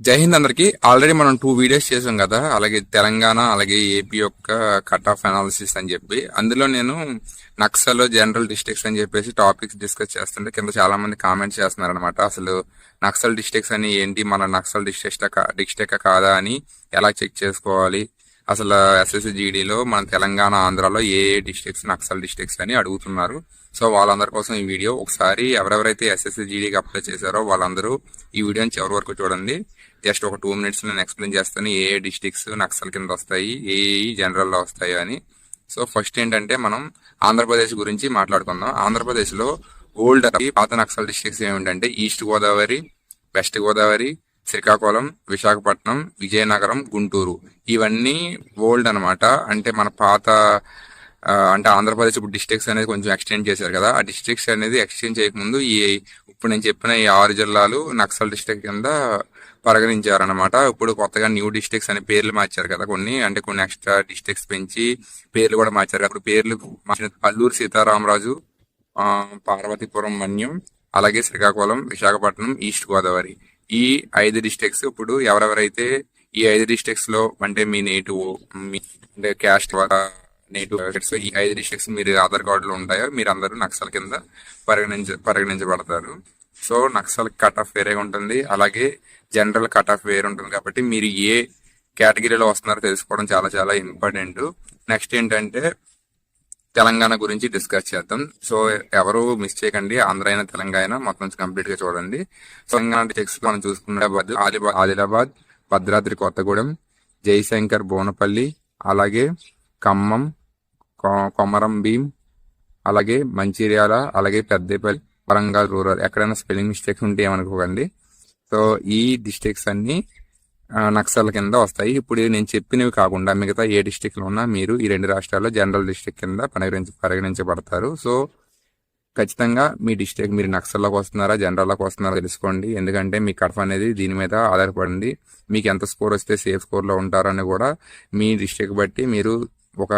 జై హింద్ అందరికి. ఆల్రెడీ మనం 2 వీడియోస్ చేసాం కదా, అలాగే తెలంగాణ అలాగే ఏపీ యొక్క కట్ ఆఫ్ అనాలిసిస్ అని చెప్పి. అందులో నేను నక్సల్ జనరల్ డిస్ట్రిక్ట్స్ అని చెప్పేసి టాపిక్స్ డిస్కస్ చేస్తుంటే కింద చాలా మంది కామెంట్స్ చేస్తున్నారు అనమాట. అసలు నక్సల్ డిస్ట్రిక్ట్స్ అని ఏంటి, మన నక్సల్ డిస్ట్రిక్ట్ కాదా అని ఎలా చెక్ చేసుకోవాలి, అసలు ఎస్ఎస్సిజిడిలో మన తెలంగాణ ఆంధ్రాలో ఏ ఏ డిస్ట్రిక్ట్స్ నక్సల్ డిస్ట్రిక్ట్స్ అని అడుగుతున్నారు. సో వాళ్ళందరి కోసం ఈ వీడియో. ఒకసారి ఎవరెవరైతే ఎస్ఎస్సిజిడికి అప్లై చేశారో వాళ్ళందరూ ఈ వీడియోని చివరి వరకు చూడండి. జస్ట్ ఒక 2 minutes నేను ఎక్స్ప్లెయిన్ చేస్తాను ఏ ఏ డిస్ట్రిక్ట్స్ నక్సల్ కింద వస్తాయి, ఏ జనరల్లో వస్తాయి అని. సో ఫస్ట్ ఏంటంటే మనం ఆంధ్రప్రదేశ్ గురించి మాట్లాడుకుందాం. ఆంధ్రప్రదేశ్లో ఓల్డ్ పాత నక్సల్ డిస్ట్రిక్ట్స్ ఏమిటంటే ఈస్ట్ గోదావరి, వెస్ట్ గోదావరి, శ్రీకాకుళం, విశాఖపట్నం, విజయనగరం, గుంటూరు. ఇవన్నీ ఓల్డ్ అనమాట. అంటే మన పాత అంటే ఆంధ్రప్రదేశ్ ఇప్పుడు డిస్ట్రిక్ట్స్ అనేది కొంచెం ఎక్స్టెండ్ చేశారు కదా, ఆ డిస్ట్రిక్ట్స్ అనేది ఎక్స్టెండ్ చేయకముందు ఇప్పుడు నేను చెప్పిన ఈ 6 జిల్లాలు నక్సల్ డిస్ట్రిక్ట్ కింద పరిగణించారనమాట. ఇప్పుడు కొత్తగా న్యూ డిస్ట్రిక్ట్స్ అనే పేర్లు మార్చారు కదా, కొన్ని ఎక్స్ట్రా డిస్ట్రిక్ట్స్ పెంచి పేర్లు కూడా మార్చారు. అప్పుడు పేర్లు మార్చిన అల్లూరు సీతారామరాజు, పార్వతీపురం మన్యం, అలాగే శ్రీకాకుళం, విశాఖపట్నం, ఈస్ట్ గోదావరి. ఈ 5 డిస్ట్రిక్ట్స్ ఇప్పుడు ఎవరెవరైతే ఈ 5 డిస్ట్రిక్ట్స్ లో అంటే మీ నేటివ్, మీ అంటే క్యాస్ట్ నేటివ్ ఈ 5 డిస్ట్రిక్ట్స్ మీరు ఆధార్ కార్డులో ఉంటాయో మీరందరూ నక్సల్ కింద పరిగణించబడతారు. సో నక్సల్ కట్ ఆఫ్ వేరేగా ఉంటుంది, అలాగే జనరల్ కట్ ఆఫ్ వేరే ఉంటుంది. కాబట్టి మీరు ఏ కేటగిరీలో వస్తున్నారో తెలుసుకోవడం చాలా చాలా ఇంపార్టెంట్. నెక్స్ట్ ఏంటంటే తెలంగాణ గురించి డిస్కస్ చేద్దాం. సో ఎవరు మిస్ చేయకండి, ఆంధ్ర అయినా తెలంగాణ అయినా మొత్తం కంప్లీట్ గా చూడండి. తెలంగాణ డిస్ట్రిక్ట్స్ మనం చూసుకున్న ఆదిలాబాద్, భద్రాద్రి కొత్తగూడెం, జయశంకర్, బోనపల్లి, అలాగే ఖమ్మం, కొమరం భీం, అలాగే మంచిర్యాల, అలాగే పెద్దపల్లి, వరంగల్ రూరల్. ఎక్కడైనా స్పెల్లింగ్ మిస్టేక్స్ ఉంటే ఏమనుకోకండి. సో ఈ డిస్ట్రిక్ట్స్ అన్ని నక్సల్ కింద వస్తాయి. ఇప్పుడు నేను చెప్పినవి కాకుండా మిగతా ఏ డిస్ట్రిక్ట్లో ఉన్నా మీరు ఈ 2 రాష్ట్రాల్లో జనరల్ డిస్ట్రిక్ట్ కింద పరిగణించబడతారు. సో ఖచ్చితంగా మీ డిస్ట్రిక్ట్ మీరు నక్సల్లోకి వస్తున్నారా జనరల్లోకి వస్తున్నారా తెలుసుకోండి. ఎందుకంటే మీ కట్ ఆఫ్ అనేది దీని మీద ఆధారపడింది. మీకు ఎంత స్కోర్ వస్తే సేఫ్ స్కోర్లో ఉంటారని కూడా మీ డిస్ట్రిక్ట్ బట్టి మీరు ఒక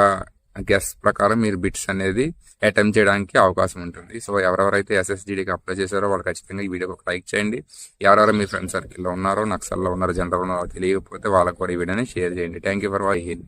గెస్ ప్రకారం మీరు బిట్స్ అనేది అటెంప్ట్ చేయడానికి అవకాశం ఉంటుంది. సో ఎవరెవరైతే ఎస్ఎస్జిడికి అప్లై చేశారో వాళ్ళు ఖచ్చితంగా ఈ వీడియోకి ఒక లైక్ చేయండి. ఎవరెవరు మీ ఫ్రెండ్ సర్కిల్లో ఉన్నారో నక్సల్లో ఉన్నారో జనరల్ ఉన్నారో తెలియకపోతే వాళ్ళకు కూడా ఈ వీడియోని షేర్ చేయండి. Thank you for watching.